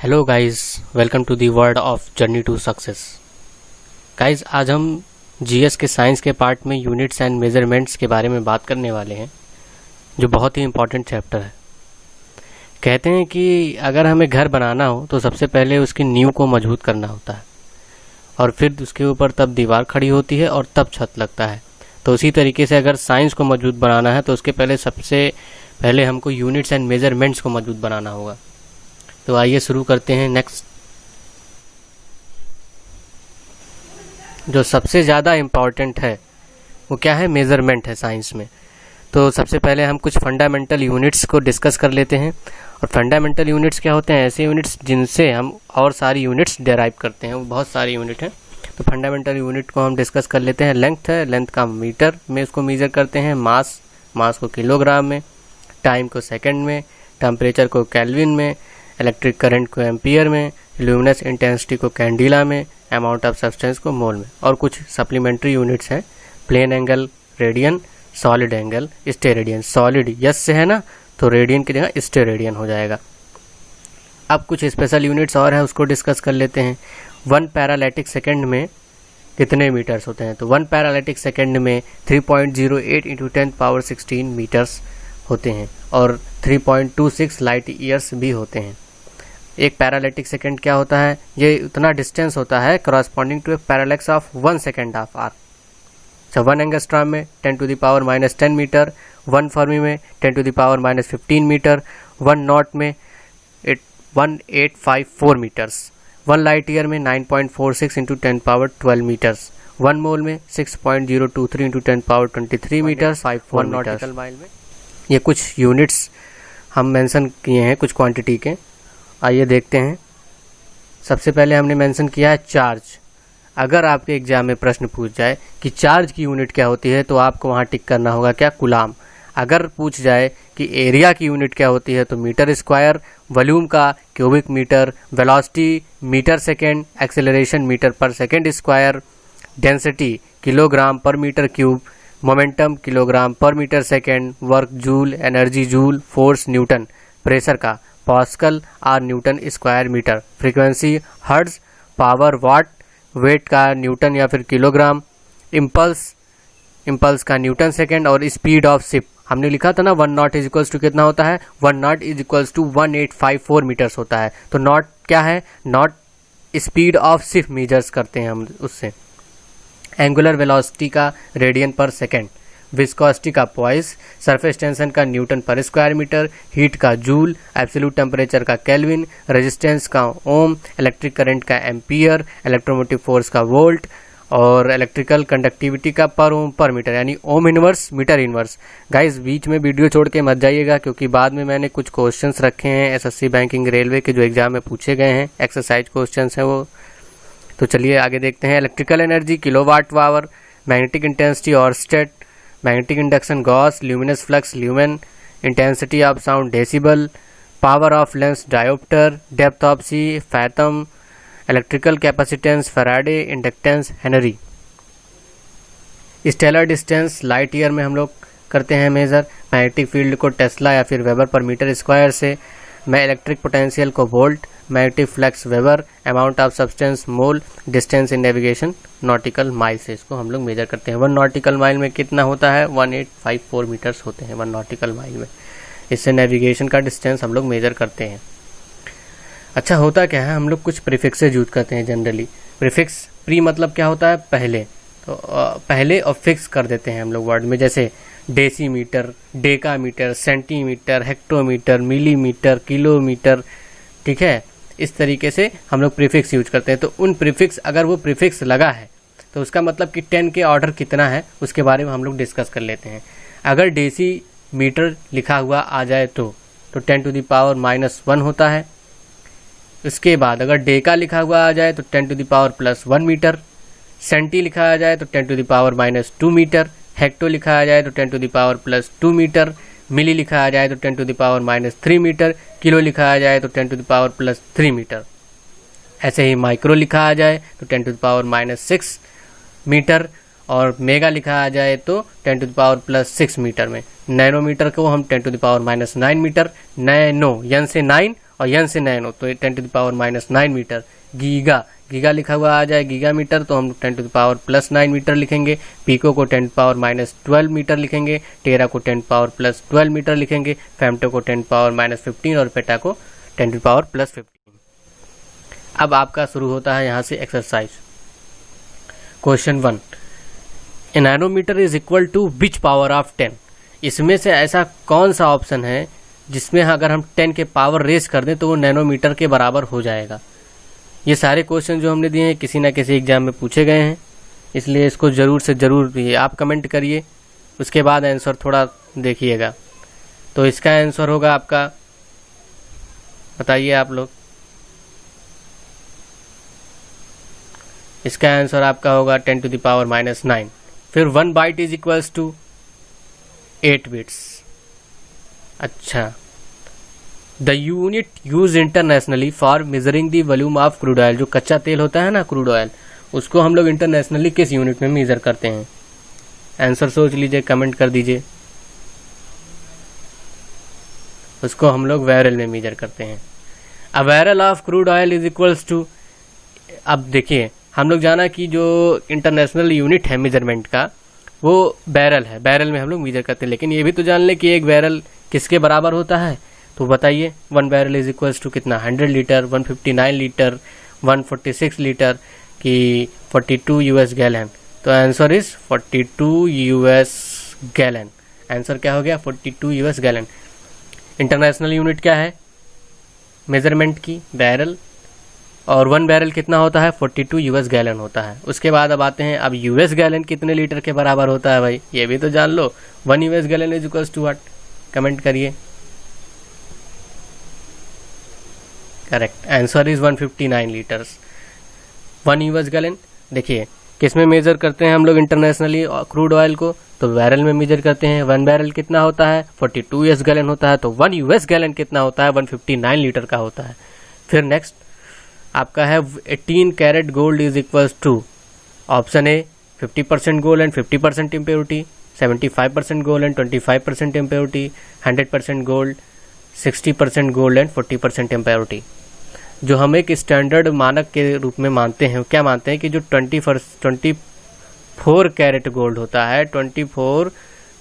Hello guys, welcome to the world of journey to success. Guys, आज हम GS के science के part में यूनिट्स एंड मेजरमेंट्स के बारे में बात करने वाले हैं, जो बहुत ही इम्पोर्टेंट चैप्टर है। कहते हैं कि अगर हमें घर बनाना हो तो सबसे पहले उसकी नींव को मजबूत करना होता है और फिर उसके ऊपर तब दीवार खड़ी होती है और तब छत लगता है। तो उसी तरीके से अगर साइंस को मजबूत बनाना है तो उसके पहले सबसे पहले हमको यूनिट्स एंड मेजरमेंट्स को मजबूत बनाना होगा। तो आइए शुरू करते हैं। नेक्स्ट, जो सबसे ज़्यादा इम्पॉर्टेंट है वो क्या है? मेज़रमेंट है साइंस में। तो सबसे पहले हम कुछ फंडामेंटल यूनिट्स को डिस्कस कर लेते हैं। और फंडामेंटल यूनिट्स क्या होते हैं? ऐसे यूनिट्स जिनसे हम और सारी यूनिट्स डेराइव करते हैं। वो बहुत सारी यूनिट हैं। तो फंडामेंटल यूनिट को हम डिस्कस कर लेते हैं। लेंथ है, लेंथ का मीटर में उसको मेज़र करते हैं। मास को किलोग्राम में, टाइम को सेकेंड में, टेम्परेचर को केल्विन में, इलेक्ट्रिक करंट को एम्पियर में, ल्यूमिनस इंटेंसिटी को कैंडिला में, अमाउंट ऑफ सब्सटेंस को मोल में। और कुछ सप्लीमेंट्री यूनिट्स हैं। Plane angle radian, solid angle steradian. Solid S से है ना, तो रेडियन की जगह स्टेरेडियन हो जाएगा। अब कुछ स्पेशल यूनिट्स और हैं, उसको डिस्कस कर लेते हैं। 1 पैरालैटिक सेकेंड में कितने मीटर्स होते हैं? तो 1 पैरालैटिक सेकेंड में 3.08 इंटू 10⁻16 मीटर्स होते हैं और 3.26 लाइट ईयर्स भी होते हैं। एक पैरालैटिक सेकेंड क्या होता है? ये उतना डिस्टेंस होता है corresponding to a parallax of 1 second of arc. 1 angstrom में 10⁻−10 मीटर, 1 फर्मी में 10⁻−15 मीटर, 1 नॉट में 1854 मीटर्स, 1 लाइट ईयर में 9.46 इंटू 10⁻12 मीटर्स, 1 मोल में 6.023 इंटू 10⁻23 मीटर्स, 1 नॉटिकल माइल में। ये कुछ यूनिट्स हम मेंशन किए हैं कुछ क्वांटिटी के। आइए देखते हैं। सबसे पहले हमने मेंशन किया है चार्ज। अगर आपके एग्जाम में प्रश्न पूछ जाए कि चार्ज की यूनिट क्या होती है तो आपको वहाँ टिक करना होगा क्या? कूलाम। अगर पूछ जाए कि एरिया की यूनिट क्या होती है तो मीटर स्क्वायर, वॉल्यूम का cubic metre, velocity metre second, acceleration metre per second square, density kilogram per metre cube, momentum kilogram per metre second, work joule, energy joule, force newton, pressure का pascal और newton square metre, frequency hertz, power watt, weight का newton या फिर kilogram, impulse का newton second और speed of ship. हमने लिखा था ना 1 नॉट इज इक्वल्स टू कितना होता है? 1 knot is equals to 1854 metres होता है। तो नॉट क्या है? Knot speed of ship measures करते हैं हम उससे। एंगुलर वेलोसिटी का रेडियन पर सेकेंड, विस्कोसिटी का पॉइस, सरफेस टेंशन का newton per square metre, heat का जूल, एब्सोल्यूट टेम्परेचर का केल्विन, रेजिस्टेंस का ओम, इलेक्ट्रिक करंट का एम्पियर, इलेक्ट्रोमोटिव फोर्स का वोल्ट और इलेक्ट्रिकल कंडक्टिविटी का पर ओम पर मीटर, यानी ohm inverse metre inverse. Guys, बीच में वीडियो छोड़ के मत जाइएगा क्योंकि बाद में मैंने कुछ क्वेश्चंस रखे हैं एसएससी बैंकिंग रेलवे के जो एग्जाम में पूछे गए हैं, एक्सरसाइज क्वेश्चंस हैं वो। तो चलिए आगे देखते हैं। Electrical energy kilowatt hour, magnetic intensity oersted, magnetic induction gauss, luminous flux lumen, intensity of sound decibel, power of lens dioptre, depth of sea fathom, electrical capacitance faraday, inductance henry. Stellar distance light year में हम लोग करते हैं measure. Magnetic field को tesla या फिर weber per metre square से, मैं इलेक्ट्रिक पोटेंशियल को volt, magnetic flux weber, amount of substance mole, distance in navigation nautical mile से इसको हम लोग मेजर करते हैं। 1 नॉटिकल माइल में कितना होता है? 1854 मीटर्स होते हैं 1 नॉटिकल माइल में। इससे नेविगेशन का डिस्टेंस हम लोग मेजर करते हैं। अच्छा, होता क्या है? हम लोग कुछ प्रीफिक्सेज यूज करते हैं जनरली। प्रीफिक्स, प्री मतलब क्या होता है? पहले। तो पहले और फिक्स कर देते हैं हम लोग वर्ड में, जैसे decimetre, decametre, centimetre, hectometre, millimetre, kilometre. ठीक है, इस तरीके से हम लोग प्रीफिक्स यूज करते हैं। तो उन प्रीफिक्स, अगर वो प्रीफिक्स लगा है तो उसका मतलब कि 10 के ऑर्डर कितना है उसके बारे में हम लोग डिस्कस कर लेते हैं। अगर डेसीमीटर लिखा हुआ आ जाए तो 10⁻⁻1 होता है। उसके बाद अगर डेका लिखा हुआ आ जाए तो 10⁻+1 मीटर, सेंटी लिखा आ जाए तो 10⁻−2 मीटर, हेक्टो लिखा आ जाए तो 10⁻+2 मीटर, मिली लिखा आ जाए तो 10⁻−3 मीटर, किलो लिखा आ जाए तो 10⁻+3 मीटर। ऐसे ही माइक्रो लिखा आ जाए तो 10⁻−6 मीटर और मेगा लिखा आ जाए तो 10⁻+6 मीटर में। नैनोमीटर को हम 10⁻⁹ मीटर, नैनो यन से 9 और n से नैनो तो 10⁻⁹ मीटर। गीगा, गीगा लिखा हुआ आ जाए गीगा मीटर तो हम 10⁻+9 मीटर लिखेंगे। पिको को 10⁻−12 मीटर लिखेंगे। टेरा को 10⁻+12 मीटर लिखेंगे। फेम्टो को 10⁻−15 और पेटा को 10⁻+15। अब आपका शुरू होता है यहाँ से exercise. Question 1, a nanometre is equal to which power of 10। इसमें से ऐसा कौन सा ऑप्शन है जिसमें अगर हम 10 के पावर रेस कर दें तो वो नैनोमीटर के बराबर हो जाएगा। ये सारे क्वेश्चन जो हमने दिए हैं किसी ना किसी एग्जाम में पूछे गए हैं, इसलिए इसको ज़रूर से ज़रूर आप कमेंट करिए, उसके बाद आंसर थोड़ा देखिएगा। तो इसका आंसर होगा आपका, बताइए आप लोग, इसका आंसर आपका होगा 10⁻⁹। फिर 1 byte is equals to 8 bits. अच्छा, the unit use internationally for measuring the volume of crude oil. जो कच्चा तेल होता है ना, क्रूड ऑयल, उसको हम लोग इंटरनेशनली किस यूनिट में मेजर करते हैं? आंसर सोच लीजिए, कमेंट कर दीजिए। उसको हम लोग बैरल में मेजर करते हैं। A barrel of crude oil is equals to, अब देखिए हम लोग जाना कि जो इंटरनेशनल यूनिट है मेजरमेंट का वो बैरल है, बैरल में हम लोग मेजर करते हैं। लेकिन ये भी तो जान ले कि एक बैरल किसके बराबर होता है, तो बताइए 1 बैरल इज इक्वल्स टू कितना? 100 लीटर, 159 लीटर, 146 लीटर की 42 US गैलन। तो answer is 42 US gallon. Answer क्या हो गया? 42 US गैलन। इंटरनेशनल यूनिट क्या है मेजरमेंट की? बैरल। और 1 बैरल कितना होता है? 42 US गैलन होता है। उसके बाद अब आते हैं, अब US गैलन कितने लीटर के बराबर होता है भाई? ये भी तो जान लो। 1 US gallon is equals to what? Comment करिए। Correct, answer is 159 litres. 1 US gallon, देखिए किस में मेजर करते हैं हम लोग इंटरनेशनली क्रूड ऑयल को? तो बैरल में मेजर करते हैं। 1 बैरल कितना होता है? 42 US गैलन होता है। तो 1 US गैलन कितना होता है? 159 लीटर का होता है। फिर नेक्स्ट आपका है 18 carat gold is equals to, option A 50% gold and 50% impurity, 75% gold and 25% impurity, 100% gold, 60% gold and 40% impurity. जो हम एक स्टैंडर्ड मानक के रूप में मानते हैं, क्या मानते हैं कि जो 24 कैरेट गोल्ड होता है, 24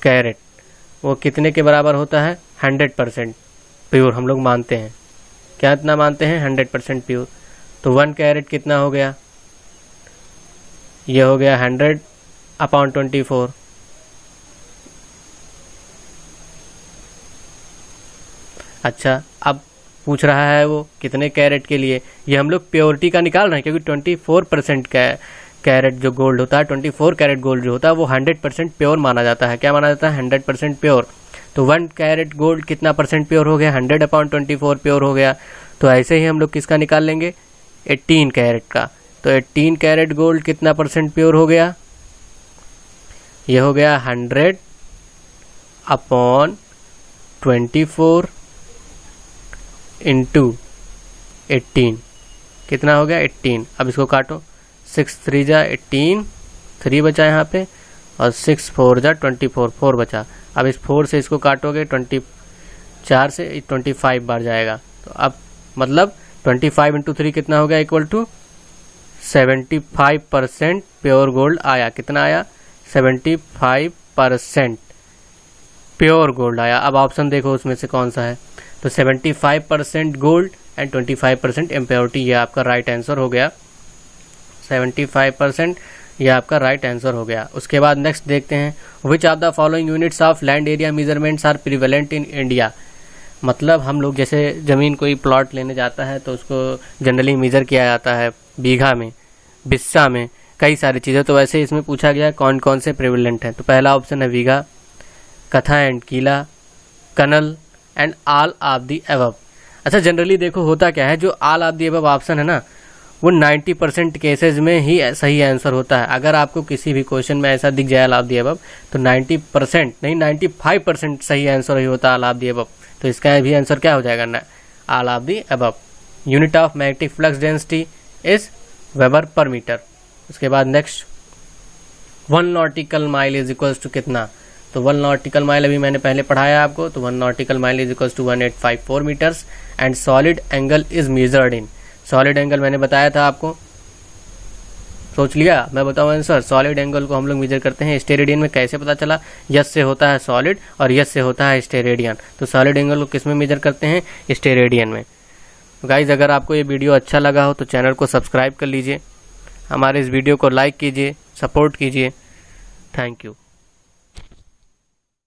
कैरेट, वो कितने के बराबर होता है? 100% प्योर हम लोग मानते हैं। क्या इतना मानते हैं? 100% प्योर। तो 1 कैरेट कितना हो गया? ये हो गया 100/24। अच्छा, अब पूछ रहा है वो कितने कैरेट के लिए। ये हम लोग प्योरिटी का निकाल रहे हैं, क्योंकि 24% कैरेट जो गोल्ड होता है, 24 कैरेट गोल्ड जो होता है वो 100% प्योर माना जाता है। क्या माना जाता है? 100% प्योर। तो 1 कैरेट गोल्ड कितना परसेंट प्योर हो गया? 100/24 प्योर हो गया। तो ऐसे ही हम लोग किसका निकाल लेंगे? 18 कैरेट का। तो 18 कैरेट गोल्ड कितना परसेंट प्योर हो गया? ये हो गया 100/24 इंटू 18। कितना हो गया? 18। अब इसको काटो, 6 3 जा 18, 3 बचा यहाँ पे, और 6 4 जा 24, 4 बचा। अब इस 4 से इसको काटोगे 24 से 25 बार जाएगा। तो अब मतलब 25 इंटू 3 कितना हो गया? इक्वल टू 75% प्योर गोल्ड आया। कितना आया? 75% प्योर गोल्ड आया। अब ऑप्शन देखो उसमें से कौन सा है। तो 75% गोल्ड एंड 25% इम्प्योरिटी, ये आपका राइट आंसर हो गया। 75% ये आपका राइट आंसर हो गया। उसके बाद नेक्स्ट देखते हैं, which of the following units of land area measurements are prevalent in India. मतलब हम लोग जैसे ज़मीन कोई प्लॉट लेने जाता है तो उसको जनरली मेजर किया जाता है बीघा में, बिस्सा में, कई सारी चीज़ें। तो वैसे इसमें पूछा गया कौन कौन से प्रिवेलेंट हैं। तो पहला ऑप्शन है बीघा, कथा and Qila, कनल and all of the above. अच्छा, जनरली देखो होता क्या है, जो all of the above option है ना, वो 90% केसेज में ही सही आंसर होता है। अगर आपको किसी भी क्वेश्चन में ऐसा दिख जाए ऑल ऑफ दी अबव, तो 90% नहीं 95% सही आंसर ही होता है ऑल ऑफ दी अबव। तो इसका भी आंसर क्या हो जाएगा? ना, all of the above. Unit of magnetic flux density is weber per metre. उसके बाद next 1 nautical mile is equals to कितना? तो 1 नॉटिकल माइल अभी मैंने पहले पढ़ाया आपको, तो 1 nautical mile is equals to 1854 metres and solid angle is measured in, solid angle मैंने बताया था आपको, सोच लिया? मैं बताऊँ आंसर। सॉलिड एंगल को हम लोग मेजर करते हैं स्टेरेडियन में। कैसे पता चला? यस से होता है सॉलिड और यस से होता है स्टेरेडियन। तो सॉलिड एंगल को किस में मेजर करते हैं? स्टेरेडियन में। गाइज अगर आपको ये वीडियो अच्छा लगा हो तो चैनल को सब्सक्राइब कर लीजिए, हमारे इस वीडियो को लाइक कीजिए, सपोर्ट कीजिए। Thank you.